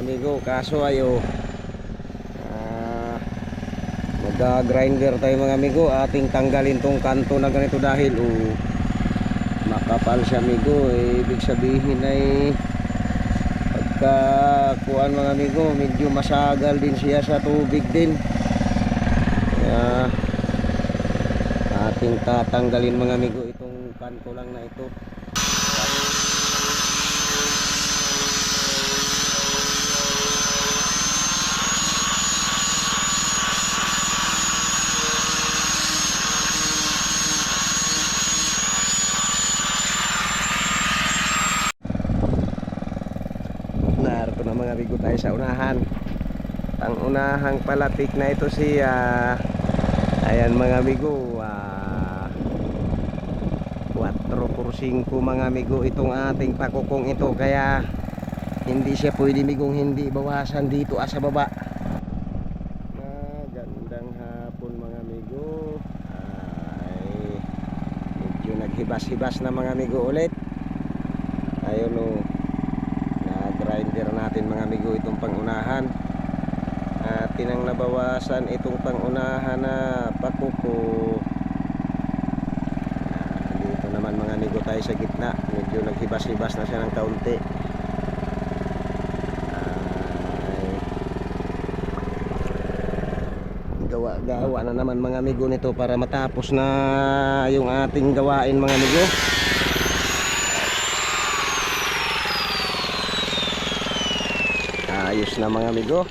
mga amigo, kaso ayo mag-grinder tayo mga amigo. Ating tanggalin tong kanto na ganito dahil makapal siya amigo. Ibig sabihin ay pagka kuan mga amigo, medyo masagal din siya sa tubig din. Kaya ating tatanggalin mga amigo itong kanto lang na ito. Narito na mga amigo tayo sa unahan. Ang unahang palatik na ito siya. Ayan mga amigo, 4x5 mga amigo itong ating pakukong ito. Kaya hindi siya pwede migong hindi bawasan dito sa baba. Magandang hapon mga amigo. Ay medyo naghibas-hibas na mga amigo ulit. Ayun grinder natin mga amigo itong pangunahan. Tinang nabawasan itong pangunahan na pakuko. Dito naman mga amigo tayo sa gitna. Medyo naghibas-hibas na siya ng kaunti. Gawa na naman mga amigo nito para matapos na yung ating gawain mga amigo. Ayos na mga amigo.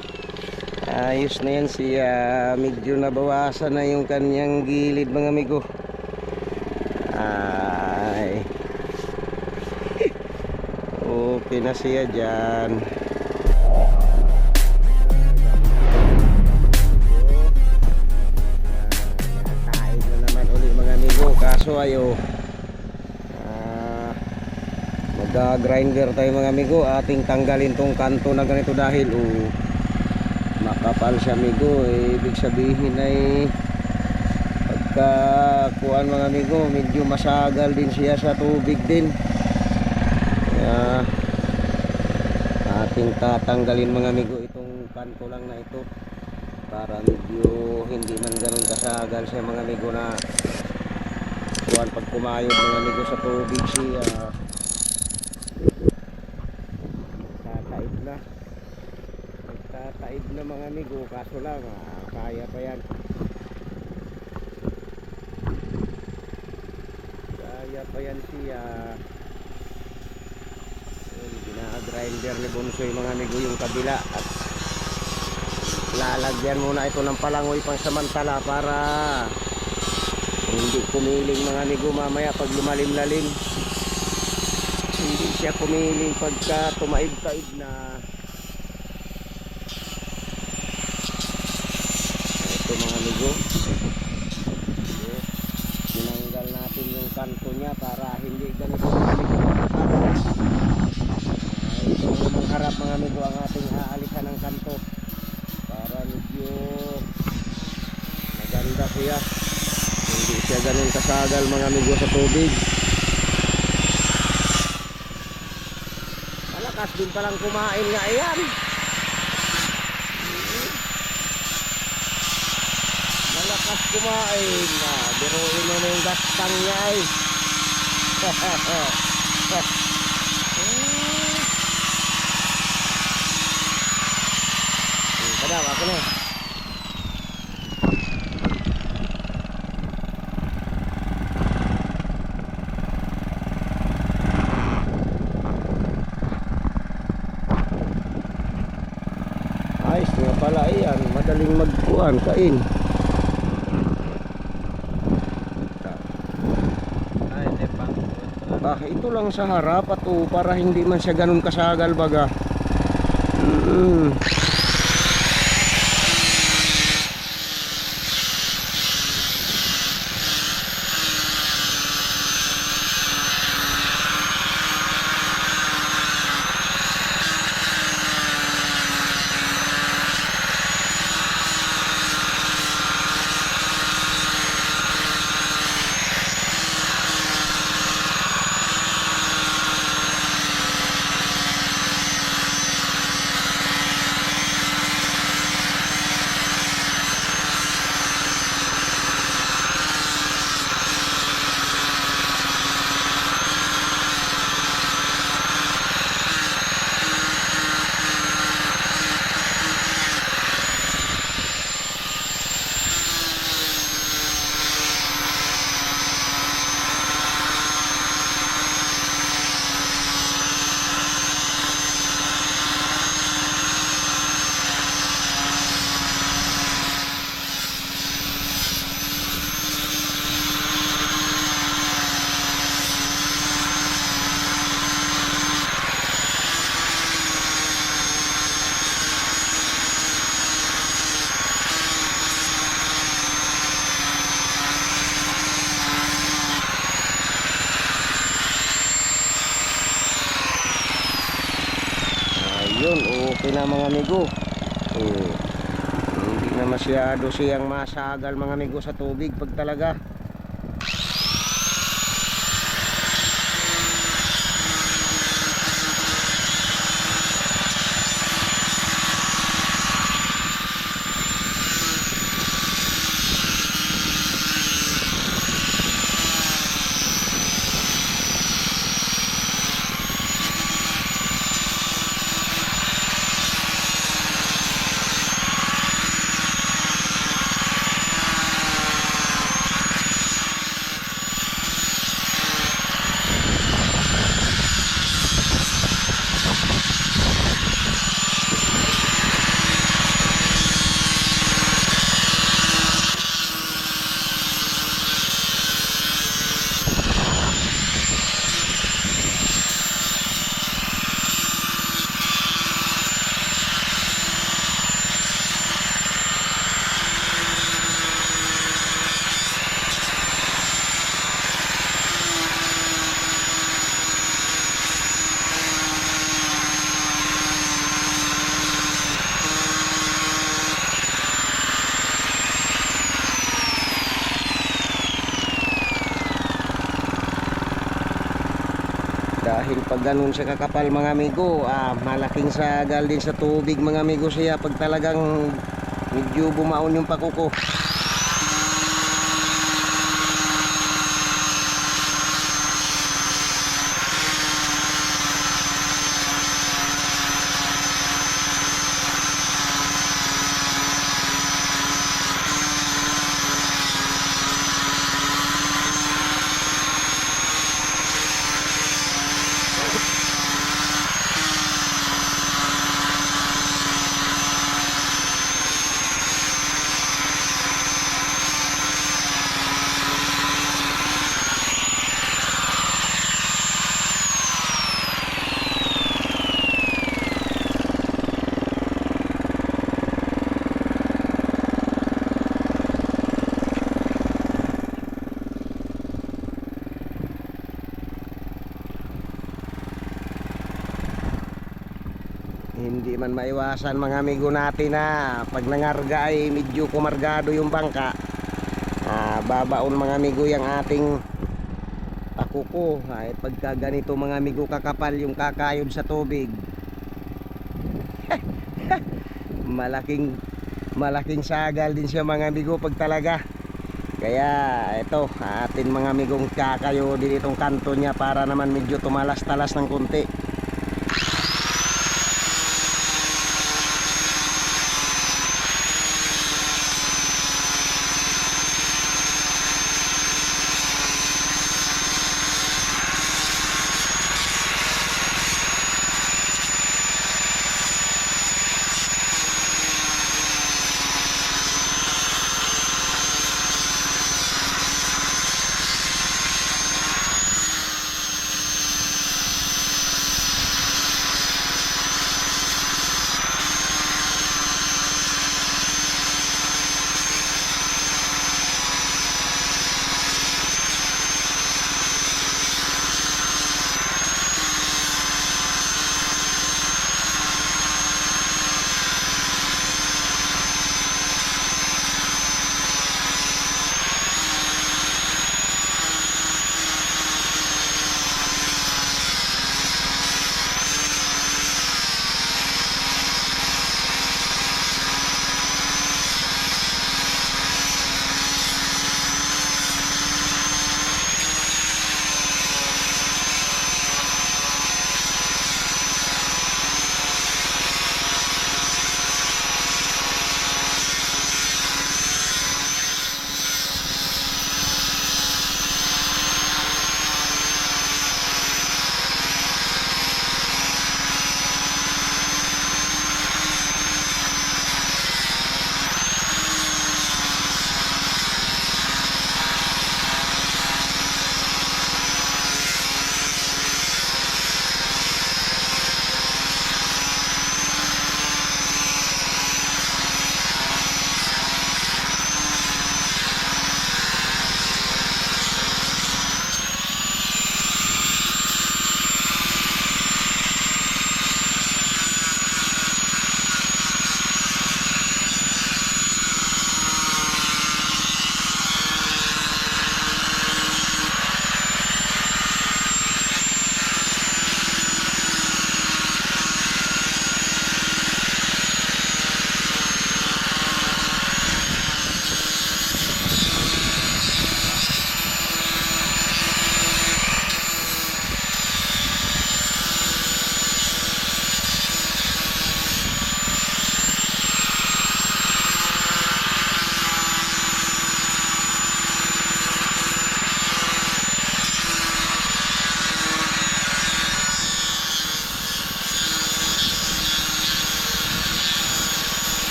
Ayos na yan siya. Medyo nabawasan na yung kanyang gilid mga amigo. Ay okay na siya dyan. Nakataid na naman ulit mga amigo. Kaso ayo mag-grinder tayo mga amigo. Ating tanggalin tong kanto na ganito dahil makapal siya amigo. Ibig sabihin ay pagka kuan mga amigo, medyo masagal din siya sa tubig din. Kaya ating tatanggalin mga amigo itong kanto lang na ito para medyo hindi man ganun kasagal siya mga amigo na kuan pag kumayod mga amigo sa tubig siya. Nagtataib na mga amigo, kaso lang kaya pa yan. Kaya pa yan siya. Gina-grinder ni Bonsoy mga amigo yung kabila. At lalagyan muna ito ng palangoy pang samantala para hindi kumiling mga amigo mamaya pag lumalim-lalim. Hindi siya kumiling pagka tumaib-taib na. Ito mga amigo, tinanggal natin yung kanto niya para hindi ganito ito namang harap mga amigo ang ating aalisan ng kanto para medyo maganda siya, hindi siya ganun kasagal mga amigo sa tubig. Malakas din palang kumain nga yan. Malakas kumain na, biruin mo na yung gastang niya ay. Kadang ako na. Ayos nga pala yan, madaling magkuhan, kain. Ito lang sa harap para hindi man siya ganun kasagal baga. mga amigo. Oh, hindi na masyado siyang masagal mga amigo sa tubig pag talaga. Dahil pag ganun siya kakapal mga amigo, malaking sagal din sa tubig mga amigo siya pag talagang medyo bumaon yung pakuko. Hindi man maiwasan mga amigo natin na pag nangarga ay medyo kumargado yung bangka. Babaon mga amigo yung ating pakuko. Pagka ganito mga amigo kakapal yung kakayod sa tubig, malaking sagal din siya mga amigo pag talaga. Kaya ito atin mga amigong kakayo din itong kanto niya para naman medyo tumalas-talas ng konti.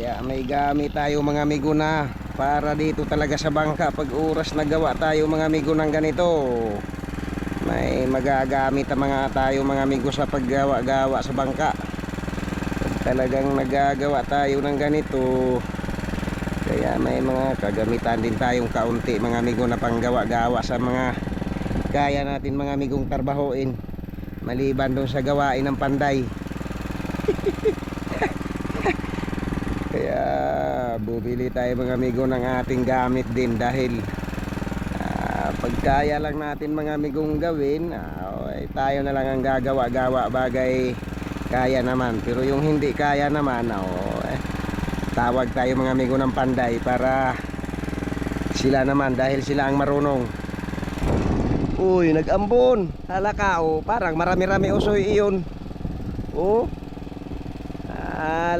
Kaya may gamit tayo mga amigo na para dito talaga sa bangka. Pag oras na gawa tayo mga amigo ng ganito, may magagamit ang mga tayo mga amigo sa paggawa-gawa sa bangka. Pag talagang nagagawa tayo ng ganito, kaya may mga kagamitan din tayong kaunti mga amigo na panggawa-gawa sa mga kaya natin mga amigong tarbahoin, maliban doon sa gawain ng panday. Kaya bumili tayo mga amigo ng ating gamit din dahil pagkaya lang natin mga amigong gawin, tayo na lang ang gagawa-gawa bagay kaya naman. Pero yung hindi kaya naman, tawag tayo mga amigo ng panday para sila naman, dahil sila ang marunong. Uy, nag-ambon. Hala ka, parang marami-rami usoy iyon.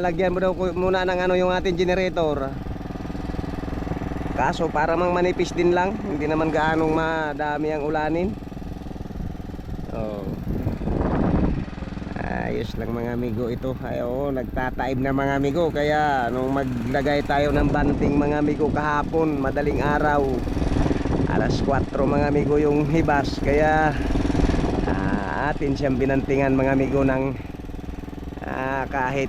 Lagyan mo daw muna ng ano yung ating generator. Kaso para mang manipis din lang, hindi naman gaanong madami ang ulanin. Ayos lang mga amigo ito. Nagtataib na mga amigo. Kaya nung maglagay tayo ng banting mga amigo kahapon, madaling araw, alas 4 mga amigo yung hibas. Kaya atin siyang binantingan mga amigo ng kahit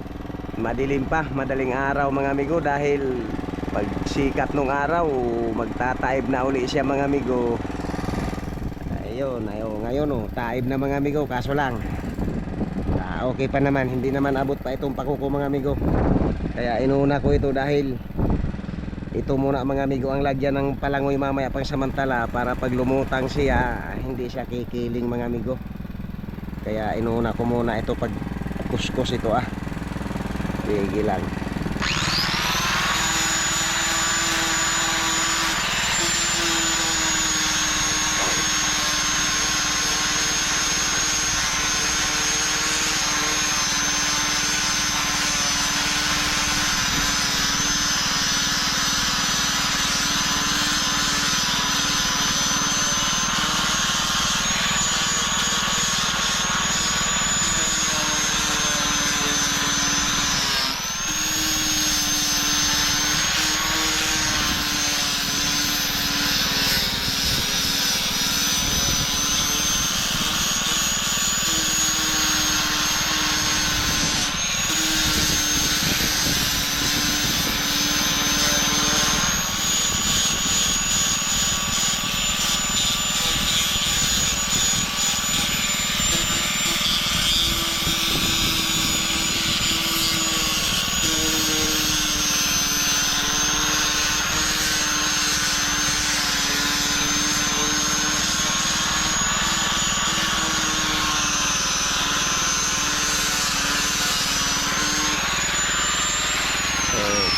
madilim pa, madaling araw mga amigo, dahil pag sikat nung araw magtataib na uli siya mga amigo. Ayun, ngayon taib na mga amigo. Kaso lang okay pa naman, hindi naman abot pa itong pakuko mga amigo. Kaya inuna ko ito dahil ito muna mga amigo ang lagyan ng palangoy mamaya pang samantala, para pag lumutang siya hindi siya kikiling mga amigo. Kaya inuna ko muna ito pag kuskus ito. Sige lang.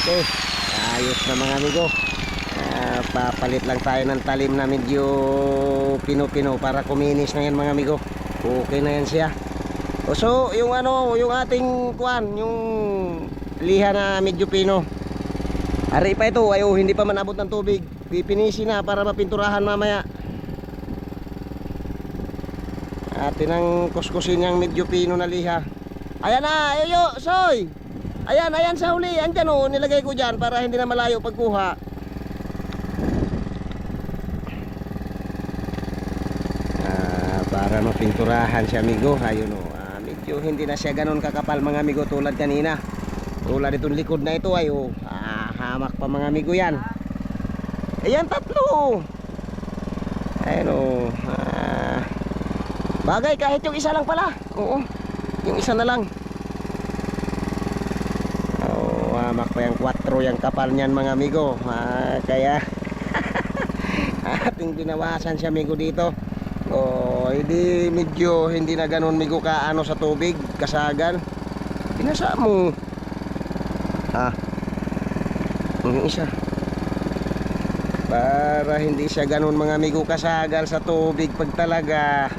Okay, ayos na mga amigo. Papalit lang tayo ng talim na medyo pino-pino para kuminis na yan mga amigo. Okay na yan siya. So yung yung ating kuan, yung liha na medyo pino, ari pa ito, hindi pa man abot ng tubig. Pipinisin na para mapinturahan mamaya. Atin ang kuskusin yung medyo pino na liha. Ayan na, ayo, soy. Ayan sa huli, andyan nilagay ko dyan para hindi na malayo pagkuha. Para mapinturahan siya amigo. Ayun medyo hindi na siya ganun kakapal mga amigo tulad kanina. Tulad itong likod na ito hamak pa mga amigo yan. Ayan, tatlo. Ayun bagay kahit yung isa lang pala. Oo, yung isa na lang. Hamak pa yung 4 yung kapal niyan mga amigo. Kaya ating binawasan siya amigo dito. Hindi medyo hindi na ganun amigo ka sa tubig, kasagan. Pinasa mo. Yung isa. Para hindi siya ganun mga amigo kasagal sa tubig pag talaga.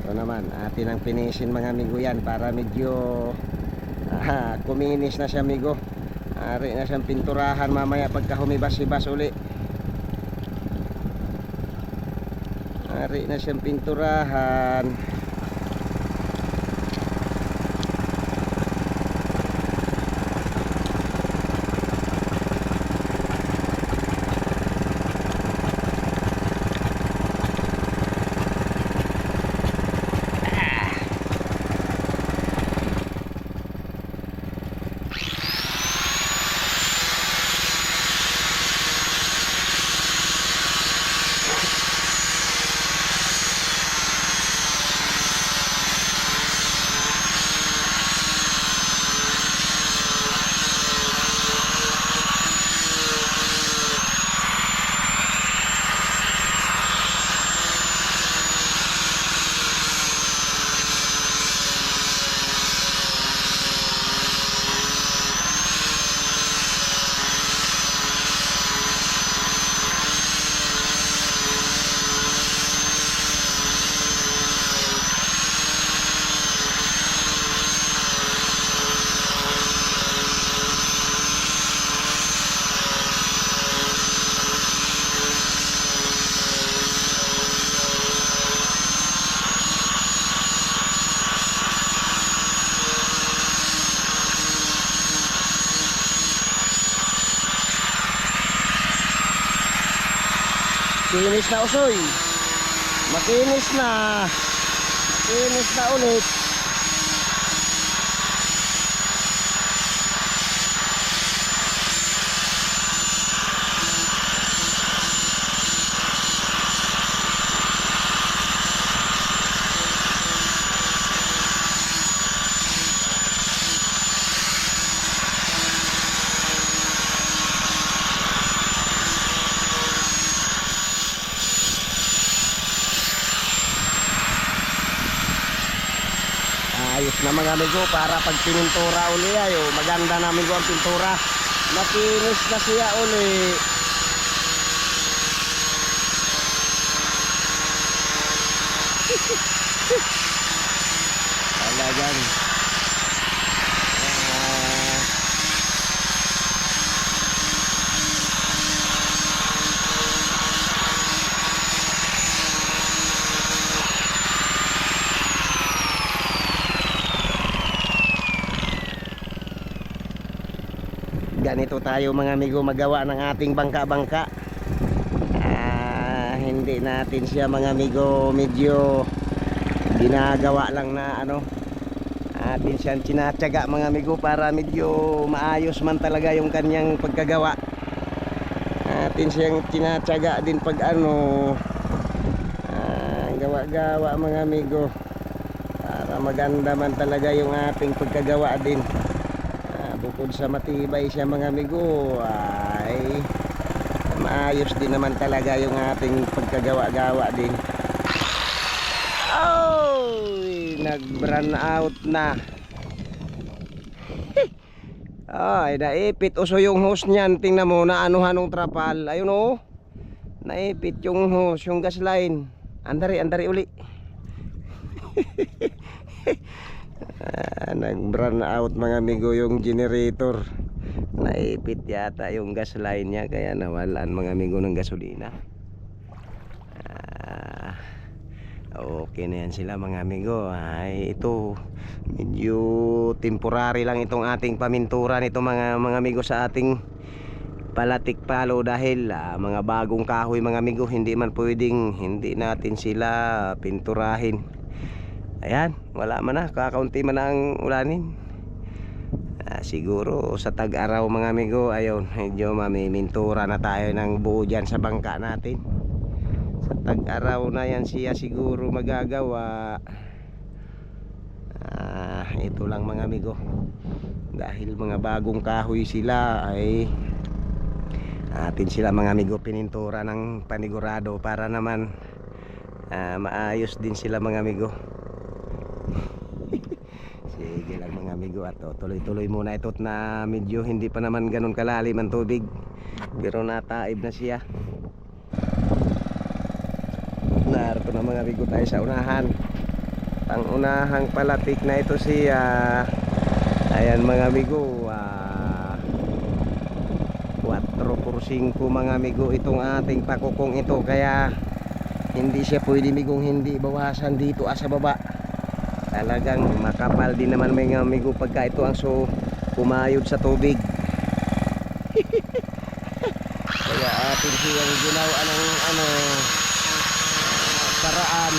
Ito naman, atin ang pinisin mga amigo yan para medyo kuminis na siya amigo. Ari na siyang pinturahan mamaya pagka humibas-hibas uli. Ari na siyang pinturahan. Makinis na usoy. Makinis na. Makinis na ulit. Ayos na mga amigo, para pag pinuntura uli ayo, maganda na amigo ang pintura. Makinis na siya uli. Talagang ganito tayo mga amigo magawa ng ating bangka-bangka. Hindi natin siya mga amigo medyo ginagawa lang na ano, atin siyang tinatyaga mga amigo para medyo maayos man talaga yung kanyang pagkagawa. Atin siyang tinatyaga din pag ano, gawa-gawa mga amigo para maganda man talaga yung ating pagkagawa din. Bukod sa matibay siya mga amigo ay maayos din naman talaga yung ating pagkagawa-gawa din. Nag-run out na. Ay, naipit uso yung hose niyan. Tingnan mo na anuhan ng trapal. Ayun oh. Naipit yung hose, yung gas line. Andari uli. Nag-run out mga amigo yung generator. Naipit yata yung gas line niya kaya nawalan mga amigo ng gasolina. Okay na yan sila mga amigo. Ay ito medyo temporary lang itong ating pamintura nito mga amigo sa ating palatik palo dahil mga bagong kahoy mga amigo, hindi man pwedeng hindi natin sila pinturahin. Ayan, wala man na, kakaunti man na ang ulanin. Siguro sa tag-araw mga amigo, ayun, medyo mamimintura na tayo ng buo dyan sa bangka natin. Sa tag-araw na yan siya siguro magagawa. Ito lang mga amigo, dahil mga bagong kahoy sila ay atin sila mga amigo pinintura ng panigurado para naman maayos din sila mga amigo. Sige lang mga amigo, at tuloy-tuloy muna ito na medyo hindi pa naman ganun kalalim ang tubig, pero nataib na siya. Narito na mga amigo tayo sa unahan. Ang unahang palatik na ito siya. Ayan mga amigo, 4x5 mga amigo itong ating pakukong ito, kaya hindi siya pwede migong hindi bawasan dito sa baba. Talagang makapal din naman mga amigo pagka ito ang kumayod sa tubig. Kaya atin siyang ginawa ng paraan.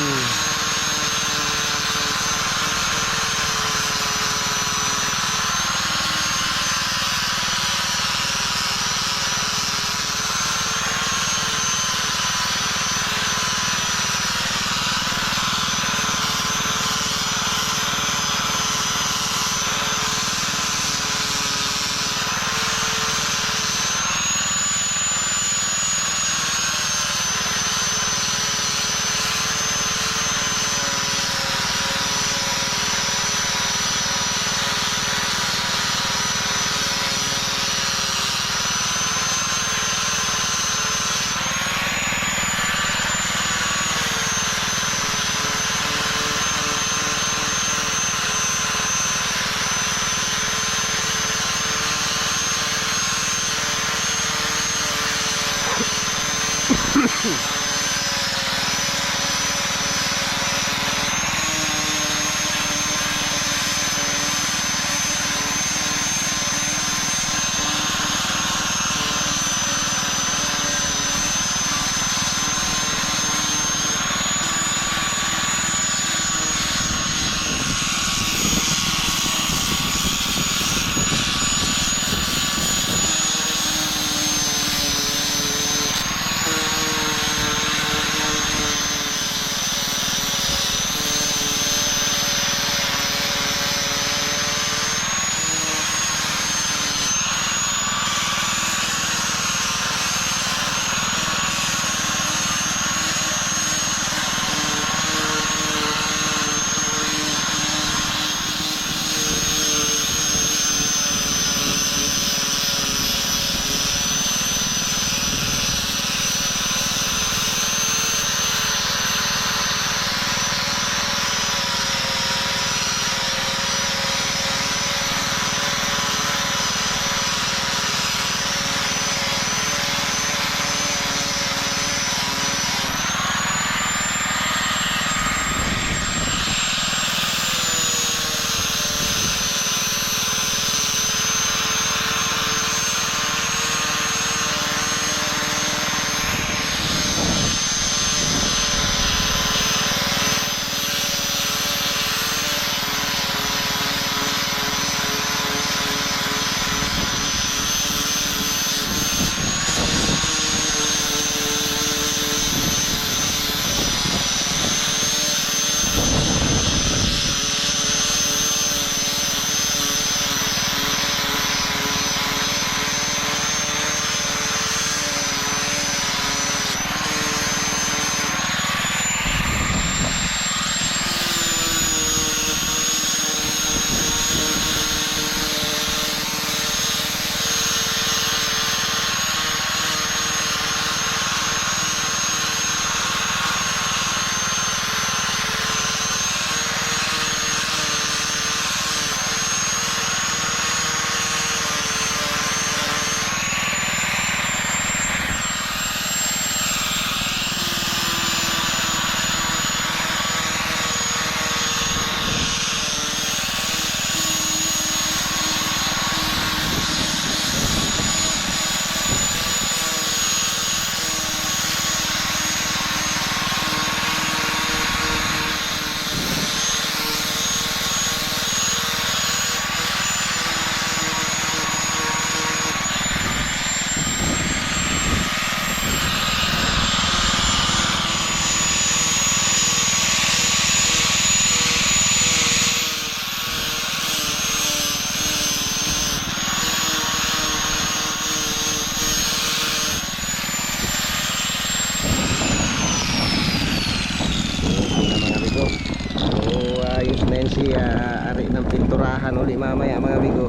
ari ng pinturahan uli mamaya mga amigo.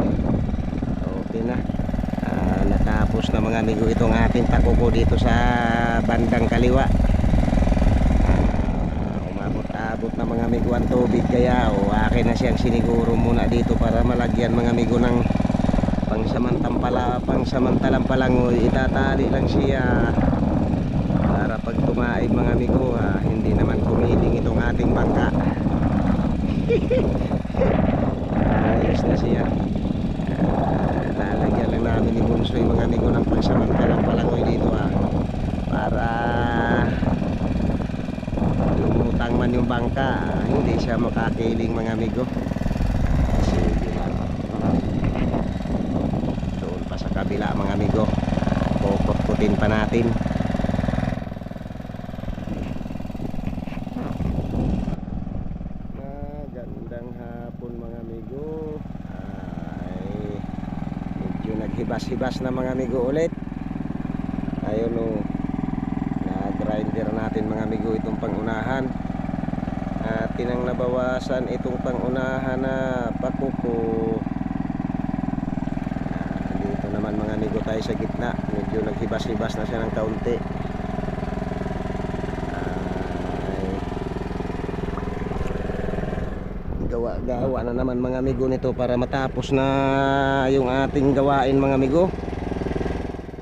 Okay na. Natapos na mga amigo itong ating takuko dito sa bandang kaliwa. Umabot-abot na mga amigo ang tubig, kaya akin na siyang siniguro muna dito para malagyan mga amigo ng pangsamantalang palangoy. Itatali lang siya para pag tumaib mga amigo, hindi naman kumiling itong ating bangka. Ayos na siya. Lalagyan lang namin ni Bunsoy mga amigo ng pangsamantalang palangoy dito, para lumutang man yung bangka, hindi siya makakiling mga amigo. Sige lang. Doon pa sa kabila mga amigo, kukut-kutin pa natin. Magandang hapon mga amigo. Ay medyo naghibas-hibas na mga amigo ulit. Ayun na-grinder natin mga amigo itong pangunahan. Tinang nabawasan itong pangunahan na pakuko. Dito naman mga amigo tayo sa gitna, medyo naghibas-hibas na siya ng kaunti. Gawa na naman mga amigo nito para matapos na yung ating gawain mga amigo.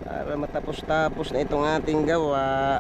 Para matapos-tapos na itong ating gawa.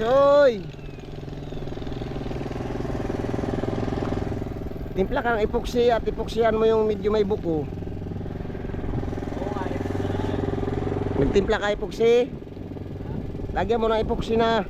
oy. Timpla ka ng epoxy at epoxyan mo yung medyo may buko. Nagtimpla ka epoxy. Lagyan mo ng epoxy na.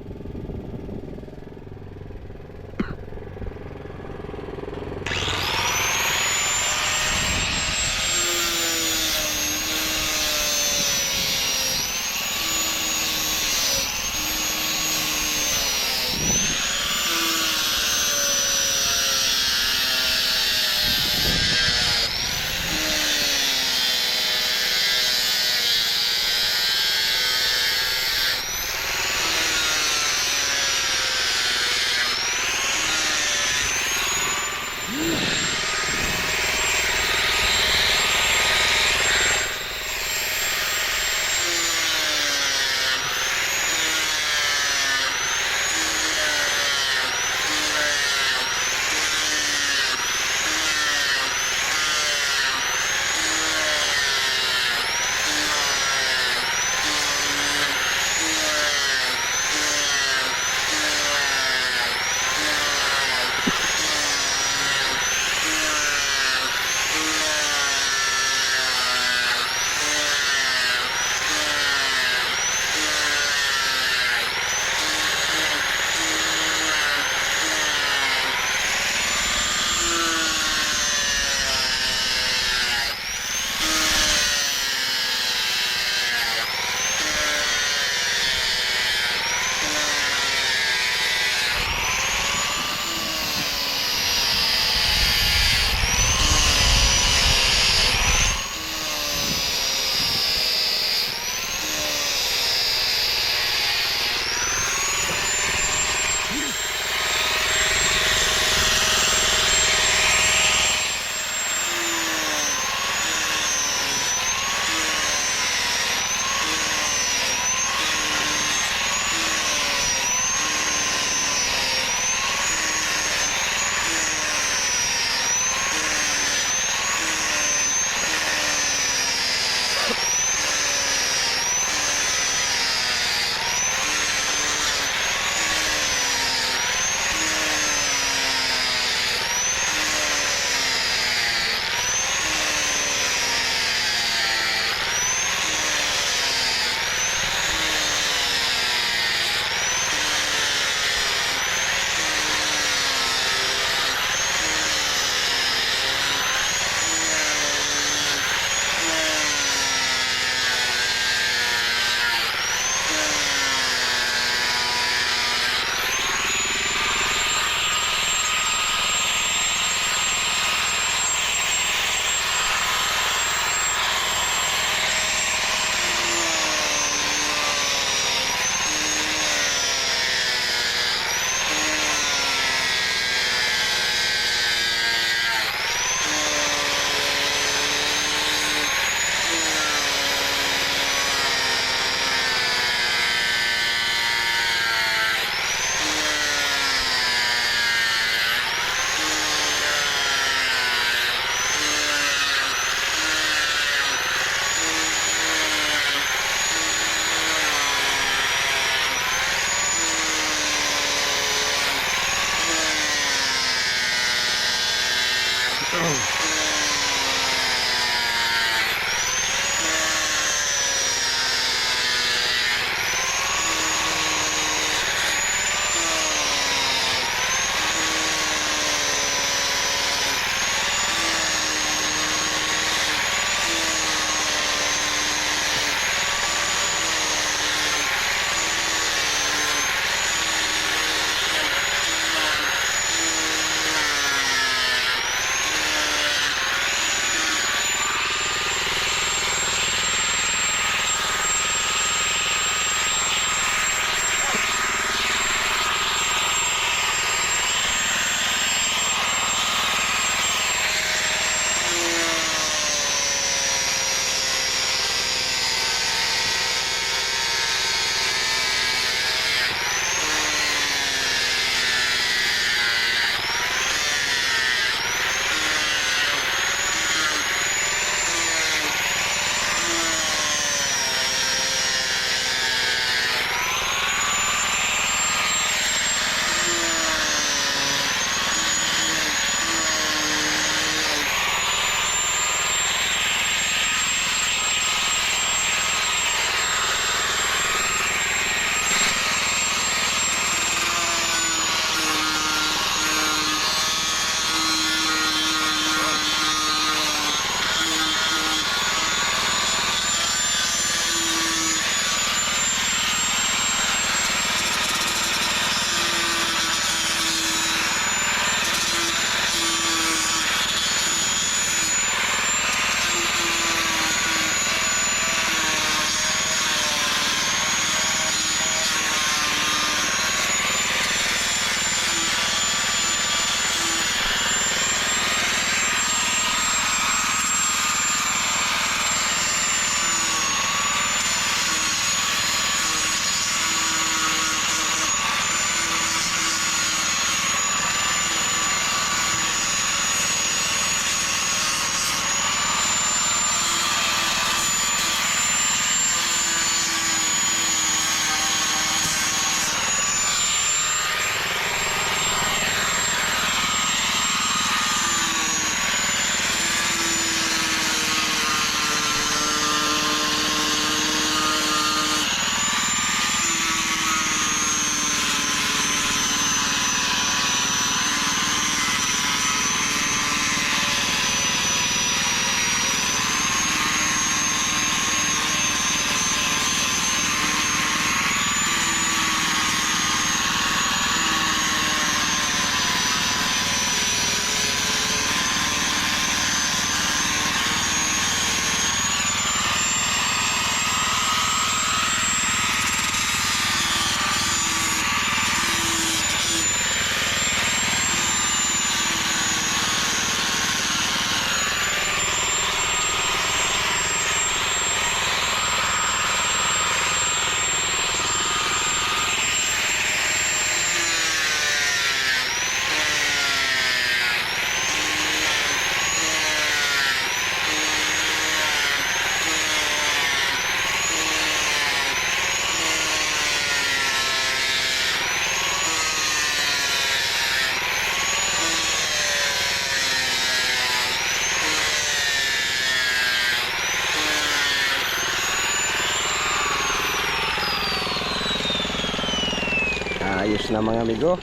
ayos na mga amigo.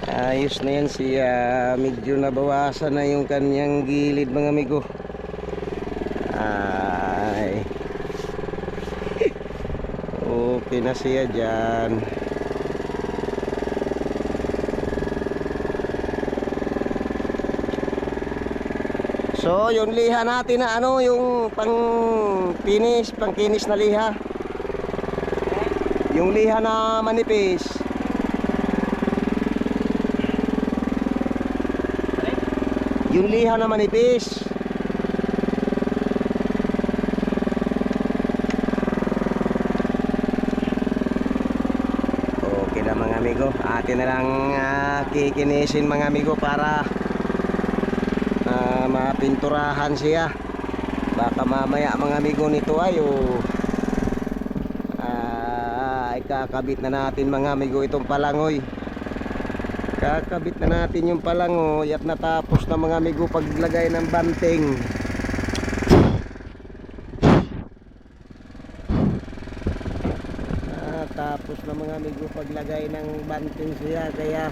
Ayos na yan siya. Medyo nabawasan na yung kanyang gilid mga amigo. Ay, okay na siya dyan. So yung liha natin na ano, yung pang kinis na liha, yung liha na manipis, yung liha na manipis. Okay na mga amigo, atin na lang kikinisin mga amigo para mapinturahan siya. Baka mamaya mga amigo nito ay ikakabit na natin mga amigo itong palangoy. Kakabit na natin yung palangoy at natapos na mga amigo paglagay ng banting. Natapos na mga amigo paglagay ng banting siya, kaya